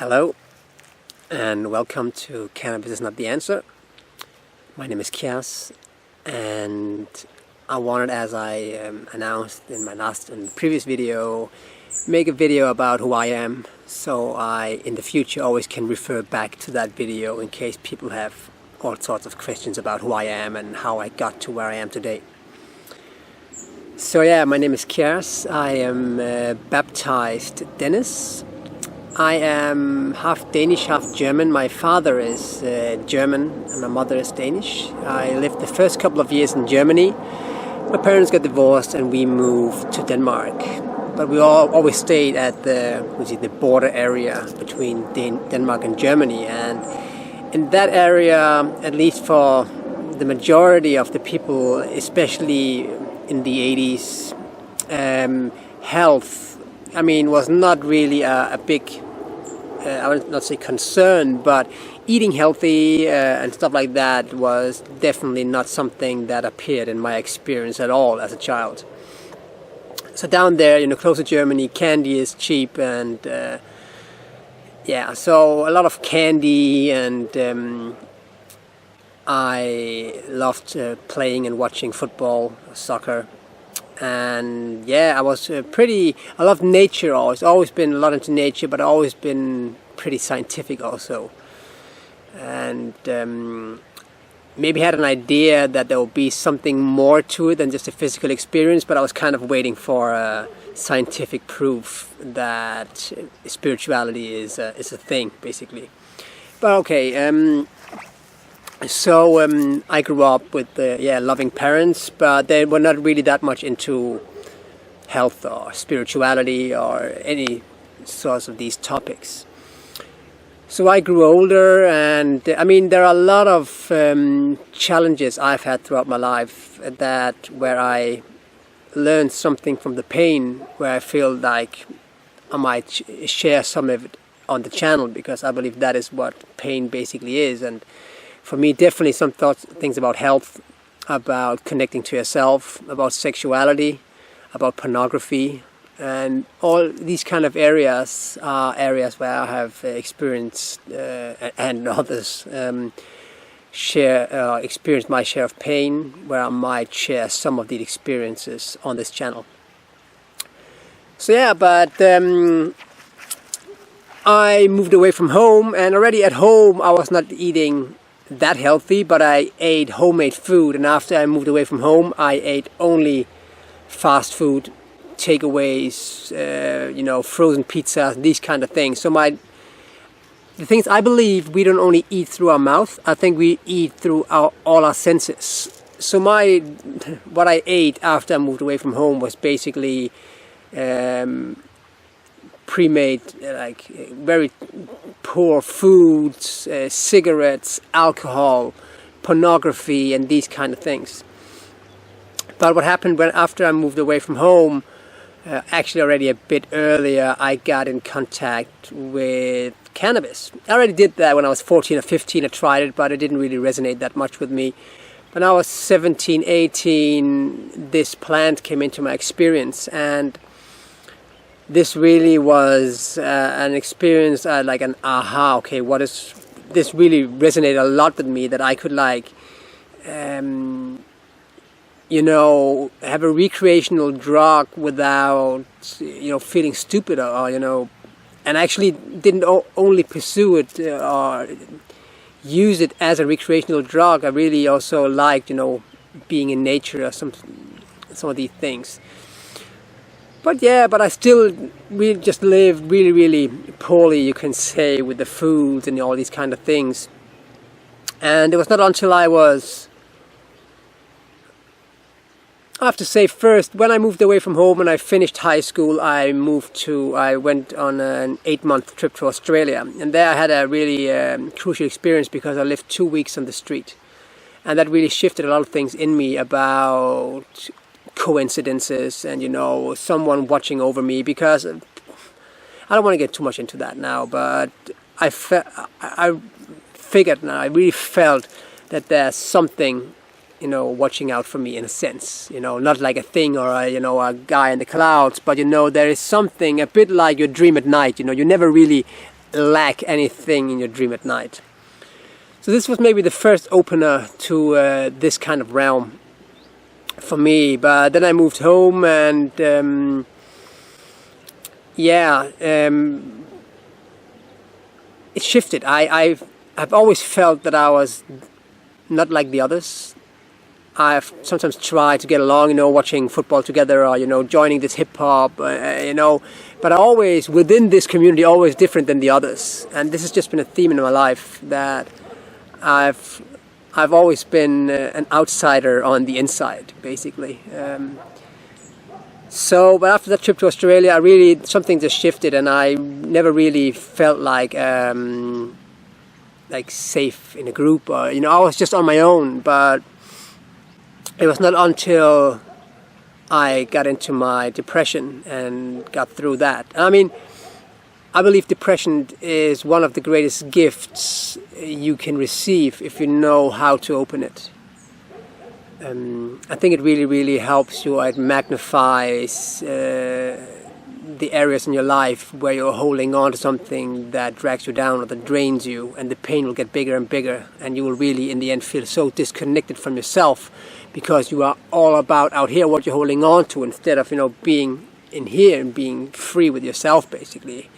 Hello and welcome to Cannabis is Not the Answer. My name is Kias, and I wanted, as I announced in the previous video, make a video about who I am, so I in the future always can refer back to that video in case people have all sorts of questions about who I am and how I got to where I am today. So yeah, my name is Kias. I am baptized Dennis. I am half Danish, half German. My father is German and my mother is Danish. I lived the first couple of years in Germany. My parents got divorced and we moved to Denmark. But we always stayed at the border area between Denmark and Germany. And in that area, at least for the majority of the people, especially in the 80s, health, was not really a big, I would not say concern, but eating healthy and stuff like that was definitely not something that appeared in my experience at all as a child. So down there, close to Germany, candy is cheap, and so a lot of candy, and I loved playing and watching football, soccer. And I was I love nature always been a lot into nature, but I've always been pretty scientific also. And maybe had an idea that there would be something more to it than just a physical experience, but I was kind of waiting for scientific proof that spirituality is a thing, basically. But okay, so I grew up with loving parents, but they were not really that much into health or spirituality or any sorts of these topics. So I grew older, and there are a lot of challenges I've had throughout my life where I learned something from the pain, where I feel like I might share some of it on the channel, because I believe that is what pain basically is. And for me, definitely some things about health, about connecting to yourself, about sexuality, about pornography, and all these kind of areas are areas where I have experienced and others experienced my share of pain, where I might share some of the experiences on this channel. So but I moved away from home, and already at home I was not eating that healthy, but I ate homemade food. And after I moved away from home, I ate only fast food, takeaways, frozen pizzas, these kind of things. So the things I believe we don't only eat through our mouth, I think we eat through all our senses. So what I ate after I moved away from home was basically pre-made, like very poor foods, cigarettes, alcohol, pornography, and these kind of things. But what happened after I moved away from home, actually already a bit earlier, I got in contact with cannabis. I already did that when I was 14 or 15. I tried it, but it didn't really resonate that much with me. When I was 17, 18, this plant came into my experience, and this really was an experience, like an aha. Okay, what is this? Really resonated a lot with me, that I could have a recreational drug without feeling stupid or and actually didn't only pursue it or use it as a recreational drug. I really also liked being in nature or some of these things. But I still really just lived really, really poorly, you can say, with the foods and all these kind of things. And it was not until I have to say first, when I moved away from home and I finished high school, I went on an 8-month trip to Australia. And there I had a really crucial experience, because I lived 2 weeks on the street. And that really shifted a lot of things in me about coincidences and someone watching over me, because I don't want to get too much into that now, but I figured, and I really felt that there's something watching out for me, in a sense, not like a thing or a guy in the clouds, but there is something a bit like your dream at night. You never really lack anything in your dream at night. So this was maybe the first opener to this kind of realm for me. But then I moved home, and it shifted. I've always felt that I was not like the others. I've sometimes tried to get along, watching football together, or joining this hip hop, But I always, within this community, always different than the others. And this has just been a theme in my life, that I've always been an outsider on the inside, basically. But after that trip to Australia, something just shifted, and I never really felt like safe in a group, or I was just on my own. But it was not until I got into my depression and got through that. I mean, I believe depression is one of the greatest gifts you can receive if you know how to open it. I think it really, really helps you. It magnifies the areas in your life where you're holding on to something that drags you down or that drains you, and the pain will get bigger and bigger, and you will really, in the end, feel so disconnected from yourself, because you are all about out here what you're holding on to, instead of being in here and being free with yourself, basically.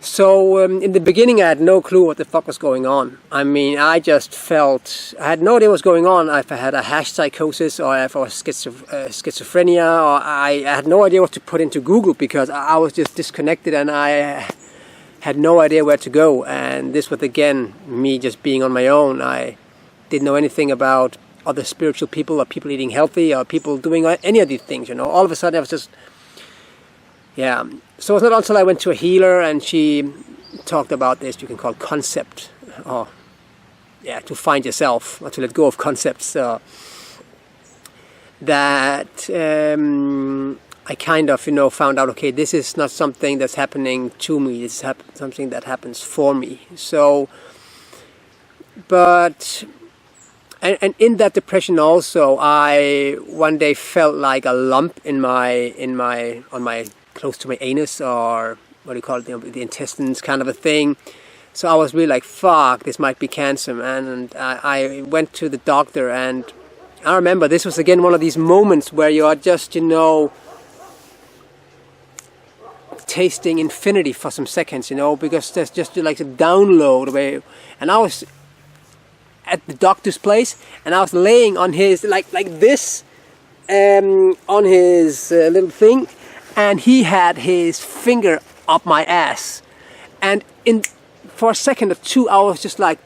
So in the beginning, I had no clue what the fuck was going on. I mean, I just felt, I had no idea what was going on. If I had a hash psychosis, or if I was schizophrenia, or I had no idea what to put into Google, because I was just disconnected, and I had no idea where to go. And this was, again, me just being on my own. I didn't know anything about other spiritual people, or people eating healthy, or people doing any of these things, All of a sudden, I was just, So it was not until I went to a healer, and she talked about this, you can call concept, to find yourself, or to let go of concepts, that I kind of, found out, okay, this is not something that's happening to me, it's something that happens for me. So, but, and in that depression also, I one day felt like a lump on my close to my anus, or what do you call it, the intestines, kind of a thing. So I was really like, fuck, this might be cancer, man. And I went to the doctor, and I remember this was again one of these moments where you are just, tasting infinity for some seconds, because there's just like a download where, and I was at the doctor's place, and I was laying on his, like this, on his little thing, and he had his finger up my ass, and for a second or two, I was just like,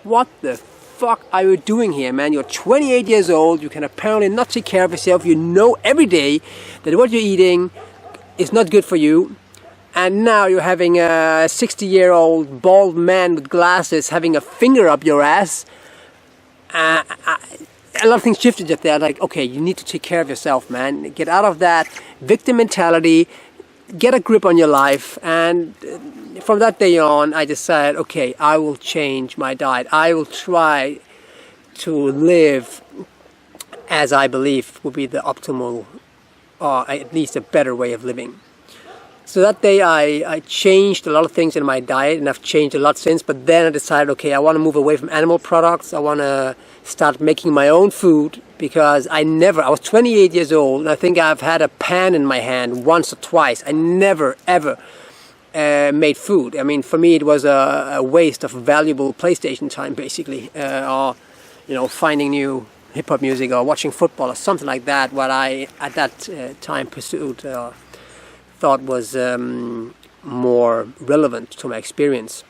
what the fuck are you doing here, man? You're 28 years old, you can apparently not take care of yourself, you know every day that what you're eating is not good for you, and now you're having a 60-year-old bald man with glasses having a finger up your ass. A lot of things shifted just there, like, okay, you need to take care of yourself, man. Get out of that victim mentality, get a grip on your life. And from that day on, I decided, okay, I will change my diet. I will try to live as I believe would be the optimal, or at least a better way of living. So that day I changed a lot of things in my diet, and I've changed a lot since. But then I decided, okay, I want to move away from animal products. I want to start making my own food, because I was 28 years old, and I think I've had a pan in my hand once or twice. I never, ever made food. I mean, for me, it was a waste of valuable PlayStation time, basically, or, finding new hip-hop music, or watching football, or something like that, what I, at that time, pursued, thought was more relevant to my experience.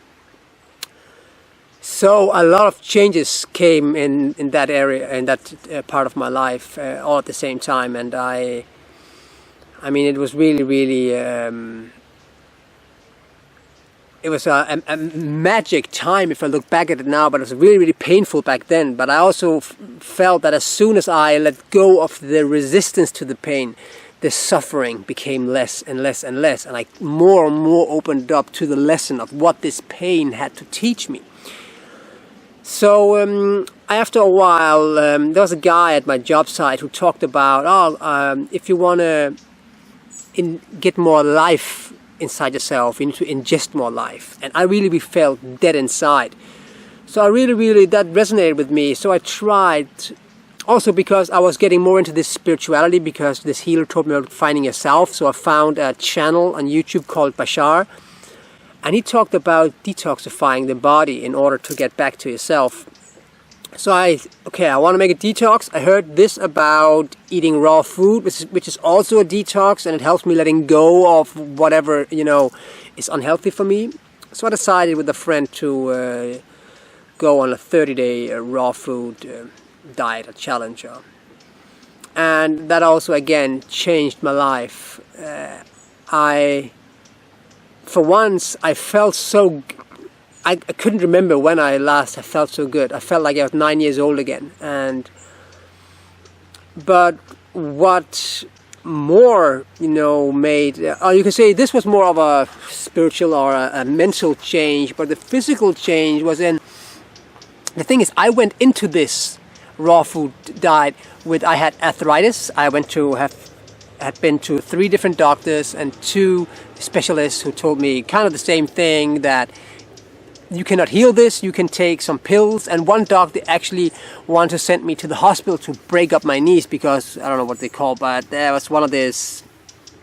So a lot of changes came in that area, in that part of my life, all at the same time. And I mean, it was really, really, it was a magic time if I look back at it now, but it was really, really painful back then. But I also felt that as soon as I let go of the resistance to the pain, the suffering became less and less and less, and I more and more opened up to the lesson of what this pain had to teach me. So after a while, there was a guy at my job site who talked about, if you want to get more life inside yourself. You need to ingest more life. And I really felt dead inside. So I really, that resonated with me. So I tried, also because I was getting more into this spirituality, because this healer told me about finding yourself. So I found a channel on YouTube called Bashar. And he talked about detoxifying the body in order to get back to yourself. So I want to make a detox. I heard this about eating raw food, which is also a detox, and it helps me letting go of whatever, is unhealthy for me. So I decided with a friend to go on a 30-day raw food diet, a challenge. And that also, again, changed my life. For once, I felt so... I couldn't remember when I felt so good. I felt like I was 9 years old again. But what more, made... you can say this was more of a spiritual or a mental change, but the physical change was in... The thing is, I went into this raw food diet with... I had arthritis. I had been to 3 different doctors and 2 specialists who told me kind of the same thing, that you cannot heal this, you can take some pills. And one doctor actually wanted to send me to the hospital to break up my knees, because I don't know what they call, but there was one of this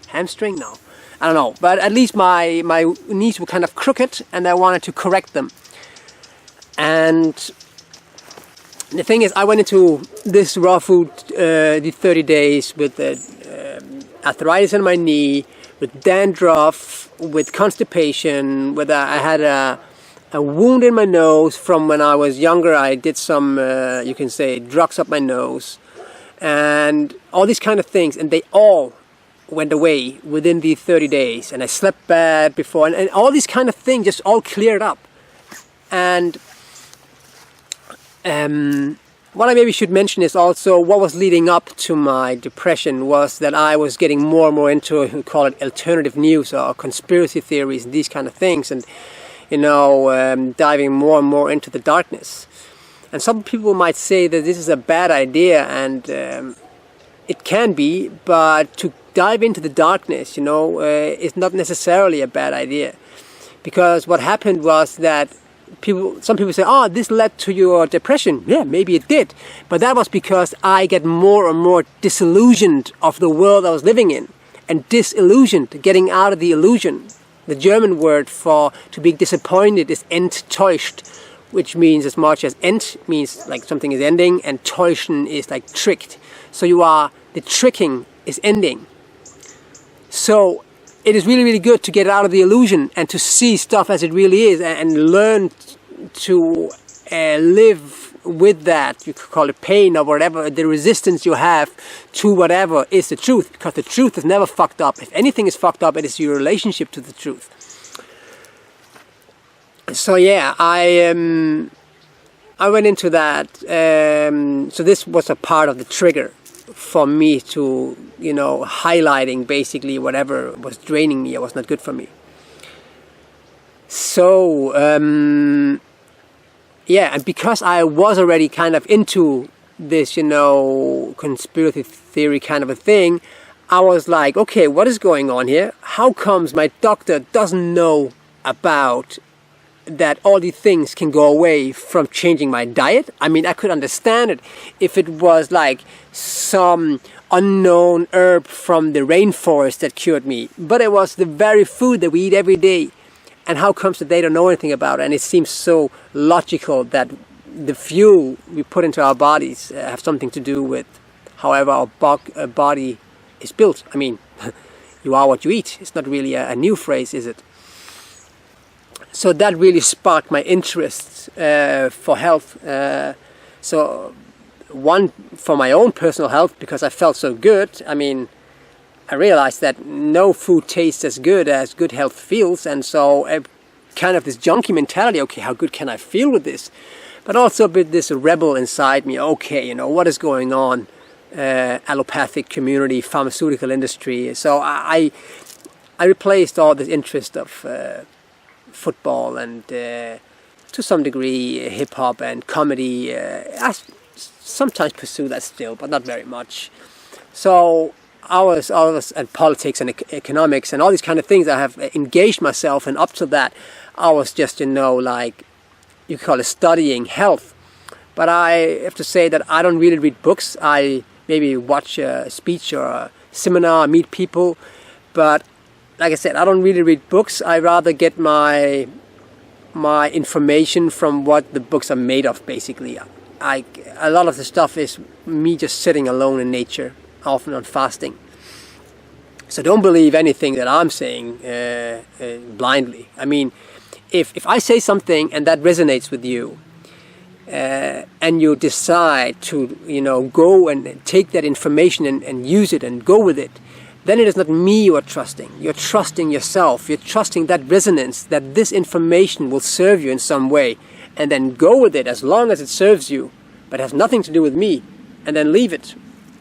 hamstring? No, I don't know. But at least my knees were kind of crooked, and I wanted to correct them. And the thing is, I went into this raw food, the 30 days with arthritis in my knee, with dandruff, with constipation, with I had a wound in my nose from when I was younger. I did some, you can say, drugs up my nose, and all these kind of things, and they all went away within the 30 days. And I slept bad before, and all these kind of things just all cleared up. And what I maybe should mention is also what was leading up to my depression was that I was getting more and more into, we call it alternative news or conspiracy theories and these kind of things, and diving more and more into the darkness. And some people might say that this is a bad idea, and it can be, but to dive into the darkness, is not necessarily a bad idea. Because what happened was that some people say, this led to your depression. Yeah, maybe it did. But that was because I get more and more disillusioned of the world I was living in. And disillusioned, getting out of the illusion. The German word for to be disappointed is enttäuscht, which means as much as ent means like something is ending, and täuschen is like tricked. So the tricking is ending. So it is really good to get out of the illusion and to see stuff as it really is, and learn to live with that. You could call it pain or whatever, the resistance you have to whatever is the truth, because the truth is never fucked up. If anything is fucked up, it is your relationship to the truth. So yeah, I went into that. So this was a part of the trigger for me to, highlighting basically whatever was draining me or was not good for me. So, and because I was already kind of into this, conspiracy theory kind of a thing, I was like, okay, what is going on here? How comes my doctor doesn't know about that all these things can go away from changing my diet? I mean, I could understand it if it was like some unknown herb from the rainforest that cured me. But it was the very food that we eat every day. And how comes that they don't know anything about it? And it seems so logical that the fuel we put into our bodies have something to do with however our body is built. I mean, you are what you eat. It's not really a new phrase, is it? So that really sparked my interest for health. So one, for my own personal health, because I felt so good. I mean, I realized that no food tastes as good health feels. And so kind of this junkie mentality, okay, how good can I feel with this? But also a bit this rebel inside me, okay, what is going on? Allopathic community, pharmaceutical industry. So I replaced all this interest of football and to some degree hip-hop and comedy. I sometimes pursue that still, but not very much. So and politics and economics and all these kind of things. I have engaged myself, and up to that, I was just, like you could call it studying health. But I have to say that I don't really read books. I maybe watch a speech or a seminar, meet people. But like I said, I don't really read books. I rather get my information from what the books are made of, basically. A lot of the stuff is me just sitting alone in nature, often on fasting. So don't believe anything that I'm saying blindly. I mean, if I say something and that resonates with you, and you decide to, go and take that information and use it and go with it, then it is not me you are trusting. You're trusting yourself. You're trusting that resonance, that this information will serve you in some way. And then go with it as long as it serves you, but has nothing to do with me, and then leave it.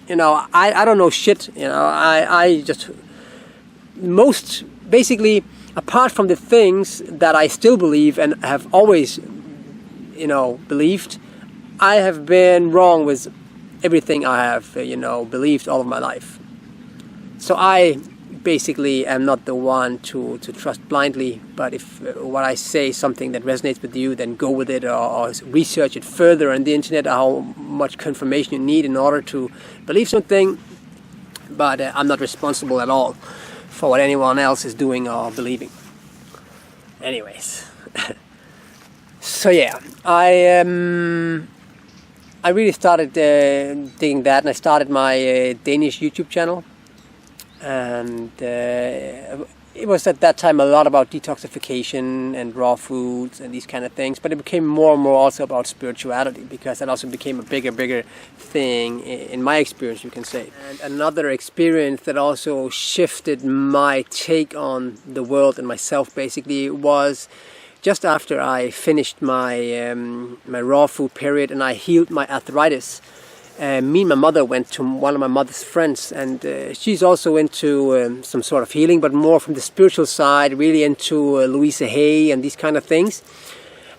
I don't know shit. I just, basically, apart from the things that I still believe and have always, believed, I have been wrong with everything I have, believed all of my life. So I basically am not the one to trust blindly, but if what I say is something that resonates with you, then go with it, or research it further on the internet, how much confirmation you need in order to believe something. But I'm not responsible at all for what anyone else is doing or believing. Anyways. So yeah, I really started digging that, and I started my Danish YouTube channel. And it was at that time a lot about detoxification and raw foods and these kind of things, but it became more and more also about spirituality, because that also became a bigger thing in my experience, you can say. And another experience that also shifted my take on the world and myself basically was just after I finished my my raw food period and I healed my arthritis. Me and my mother went to one of my mother's friends, and she's also into some sort of healing, but more from the spiritual side, really into Louisa Hay and these kind of things.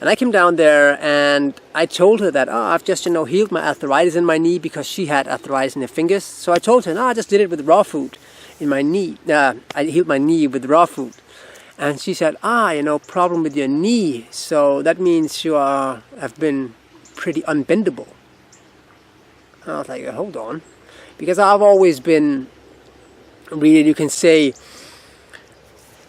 And I came down there and I told her that, I've just, healed my arthritis in my knee, because she had arthritis in her fingers. So I told her, I just did it with raw food in my knee. I healed my knee with raw food. And she said, problem with your knee. So that means you have been pretty unbendable. I was like, hold on, because I've always been really, you can say,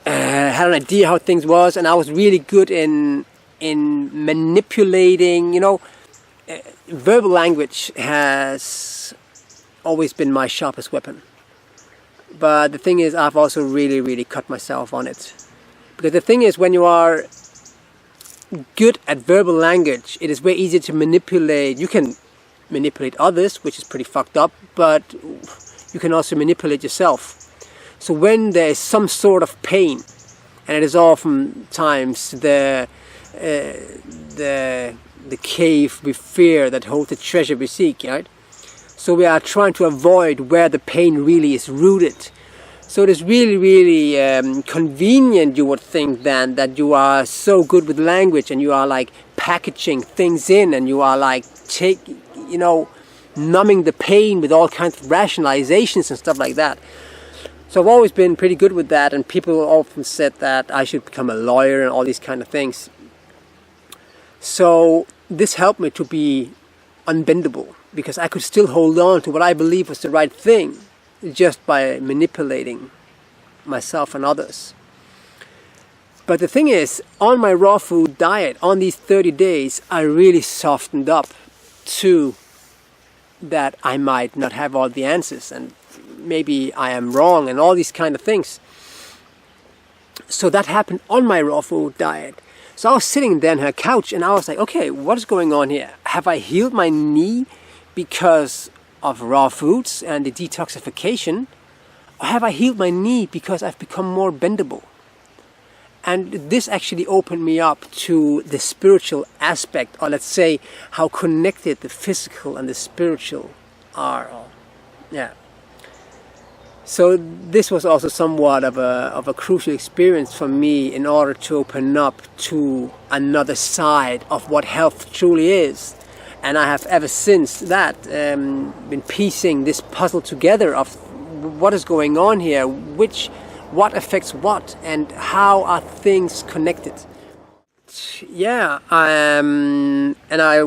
had an idea how things was, and I was really good in manipulating. Verbal language has always been my sharpest weapon. But the thing is, I've also really cut myself on it, because the thing is, when you are good at verbal language, it is very easy to manipulate. You can manipulate others, which is pretty fucked up, but you can also manipulate yourself. So when there is some sort of pain, and it is oftentimes the cave we fear that holds the treasure we seek, right? So we are trying to avoid where the pain really is rooted. So it is really convenient, you would think, then, that you are so good with language and you are like packaging things in, and you are like numbing the pain with all kinds of rationalizations and stuff like that. So I've always been pretty good with that, and people often said that I should become a lawyer and all these kind of things. So this helped me to be unbendable, because I could still hold on to what I believe was the right thing, just by manipulating myself and others. But the thing is, on my raw food diet, on these 30 days, I really softened up to that I might not have all the answers, and maybe I am wrong, and all these kind of things. So that happened on my raw food diet. So I was sitting there on her couch, and I was like, okay, what is going on here? Have I healed my knee because of raw foods and the detoxification? Or have I healed my knee because I've become more bendable? And this actually opened me up to the spiritual aspect, or let's say how connected the physical and the spiritual are. Yeah. So this was also somewhat of a crucial experience for me in order to open up to another side of what health truly is. And I have ever since that been piecing this puzzle together of what is going on here, what affects what, and how are things connected. Yeah, and I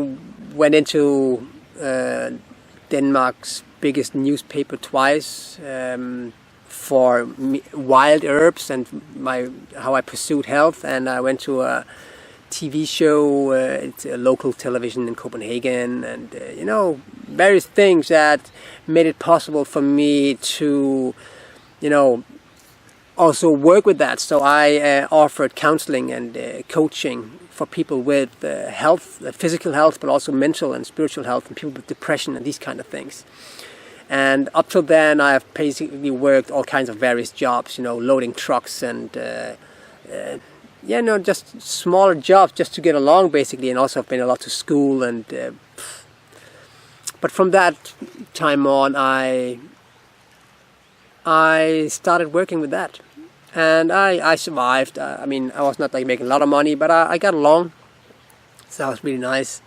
went into Denmark's biggest newspaper twice for wild herbs and how I pursued health, and I went to a TV show, it's a local television in Copenhagen, and various things that made it possible for me to also work with that. So I offered counseling and coaching for people with health, physical health, but also mental and spiritual health, and people with depression and these kind of things. And up till then, I've basically worked all kinds of various jobs, loading trucks and just smaller jobs just to get along, basically. And also I've been a lot to school, and but from that time on, I started working with that, and I survived. I mean, I was not like making a lot of money, but I got along, so that was really nice.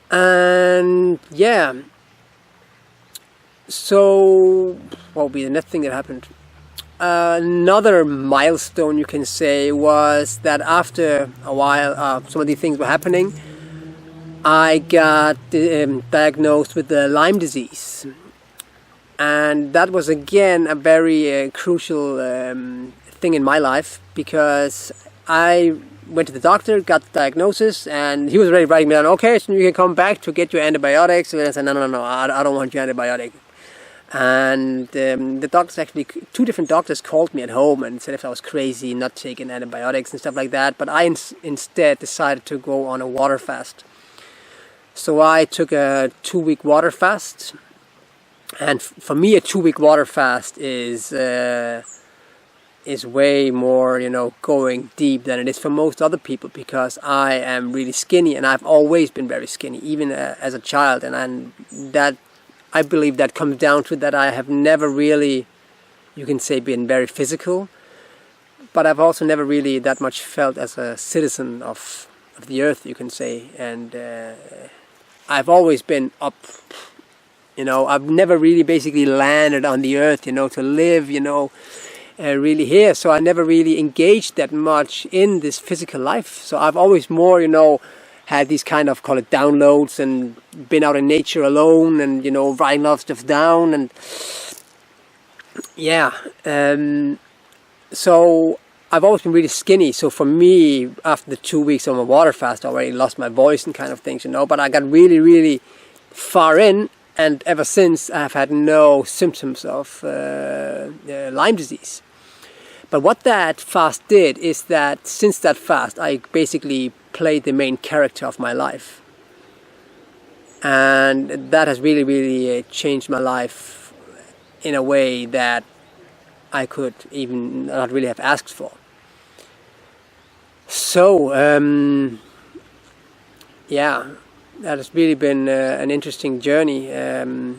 And yeah, so what would be the next thing that happened? Another milestone, you can say, was that after a while, some of these things were happening. I got diagnosed with the Lyme disease, and that was again a very crucial thing in my life, because I went to the doctor, got the diagnosis, and he was already writing me down, okay, so you can come back to get your antibiotics. And I said, no, I don't want your antibiotic. And the doctors, actually 2 different doctors, called me at home and said if I was crazy, not taking antibiotics and stuff like that. But I instead decided to go on a water fast. So I took a 2-week water fast, and for me a 2-week water fast is way more, going deep than it is for most other people, because I am really skinny, and I've always been very skinny, even as a child, and that, I believe that comes down to that I have never really, you can say, been very physical, but I've also never really that much felt as a citizen of the earth, you can say, and I've always been up, I've never really basically landed on the earth, to live, really here, so I never really engaged that much in this physical life. So I've always more, had these kind of, call it, downloads, and been out in nature alone, and writing a lot of stuff down, and yeah, so I've always been really skinny. So for me, after the 2 weeks on my water fast, I already lost my voice and kind of things, but I got really, really far in, and ever since I've had no symptoms of Lyme disease. But what that fast did is that since that fast, I basically played the main character of my life. And that has really, really changed my life in a way that I could even not really have asked for. So, yeah, that has really been an interesting journey. And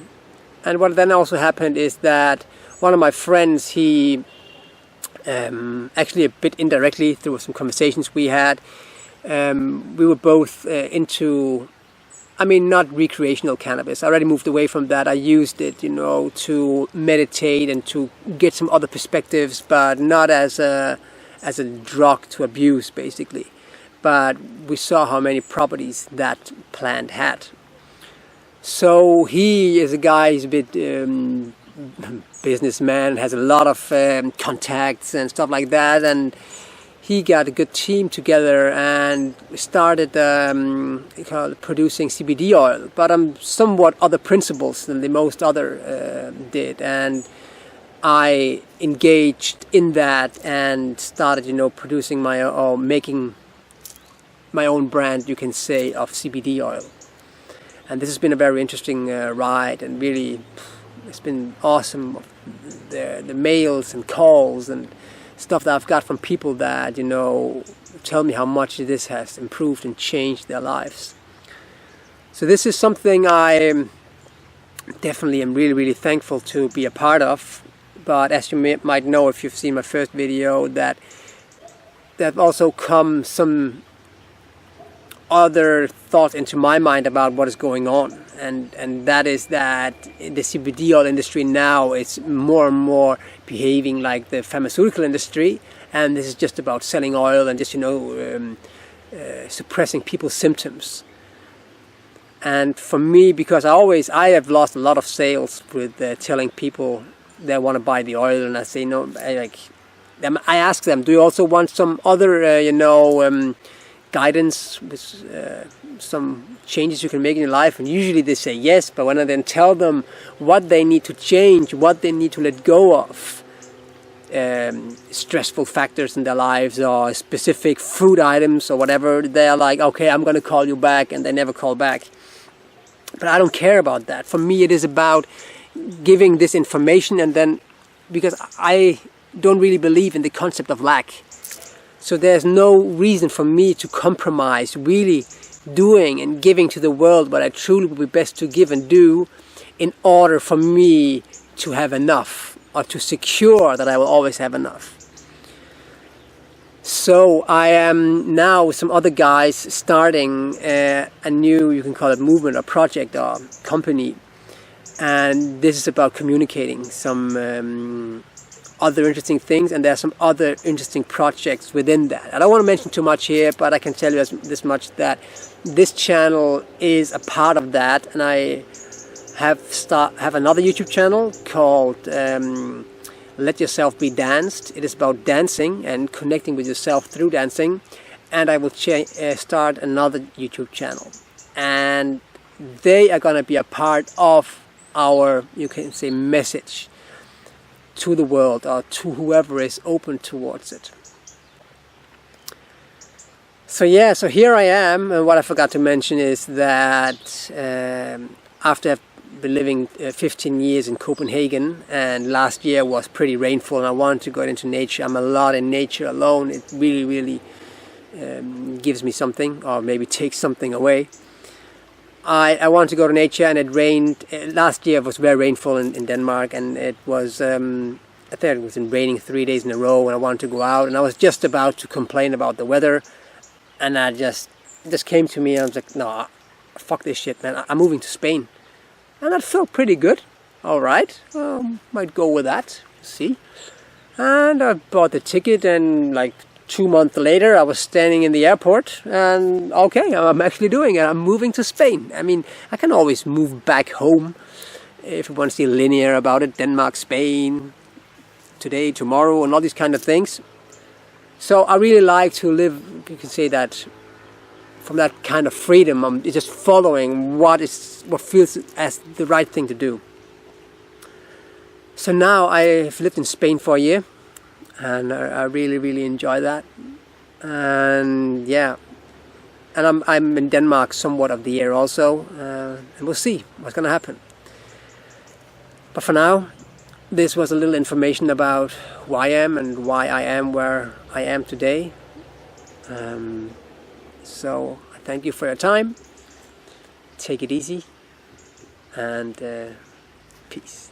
what then also happened is that one of my friends, he actually a bit indirectly through some conversations we had, we were both into, not recreational cannabis. I already moved away from that. I used it, to meditate and to get some other perspectives, but not as a drug to abuse, basically. But we saw how many properties that plant had. So he is a guy, he's a bit businessman, has a lot of contacts and stuff like that, and he got a good team together and started producing CBD oil, but somewhat other principles than the most other did, and I engaged in that and started, producing making my own brand, you can say, of CBD oil. And this has been a very interesting ride, and really it's been awesome. The mails and calls and stuff that I've got from people that, tell me how much this has improved and changed their lives. So this is something I definitely am really, really thankful to be a part of. But as you might know, if you've seen my first video, that there have also come some other thought into my mind about what is going on, and that is that the CBD oil industry now is more and more behaving like the pharmaceutical industry, and this is just about selling oil and just suppressing people's symptoms. And for me, because I have lost a lot of sales with telling people they want to buy the oil, and I say no. I ask them, do you also want some other guidance with some changes you can make in your life? And usually they say yes, but when I then tell them what they need to change, what they need to let go of, stressful factors in their lives or specific food items or whatever, they're like, okay, I'm going to call you back, and they never call back. But I don't care about that. For me, it is about giving this information, and then, because I don't really believe in the concept of lack, so there's no reason for me to compromise really doing and giving to the world what I truly would be best to give and do in order for me to have enough, or to secure that I will always have enough. So I am now with some other guys starting a new, you can call it movement or project or company, and this is about communicating some other interesting things, and there are some other interesting projects within that. I don't want to mention too much here, but I can tell you this much, that this channel is a part of that, and I have another YouTube channel called Let Yourself Be Danced. It is about dancing and connecting with yourself through dancing, and I will start another YouTube channel, and they are going to be a part of our, you can say, message to the world, or to whoever is open towards it. So yeah, so here I am, and what I forgot to mention is that after I've been living 15 years in Copenhagen, and last year was pretty rainful, and I wanted to go into nature. I'm a lot in nature alone. It really, really gives me something, or maybe takes something away. I wanted to go to nature, and it rained. Last year was very rainful in Denmark, and it was, I think it was raining 3 days in a row, and I wanted to go out, and I was just about to complain about the weather, and I just came to me, and I was like, no, fuck this shit, man, I'm moving to Spain. And that felt pretty good. Alright, might go with that, see. And I bought the ticket, and like 2 months later, I was standing in the airport, and okay, I'm actually doing it. I'm moving to Spain. I mean, I can always move back home if you want to see linear about it. Denmark, Spain, today, tomorrow, and all these kind of things. So I really like to live, you can say that, from that kind of freedom. I'm just following what feels as the right thing to do. So now I've lived in Spain for a year, and I really, really enjoy that. And yeah, and I'm in Denmark somewhat of the year also, and we'll see what's going to happen. But for now, this was a little information about who I am and why I am where I am today. So I thank you for your time. Take it easy, and peace.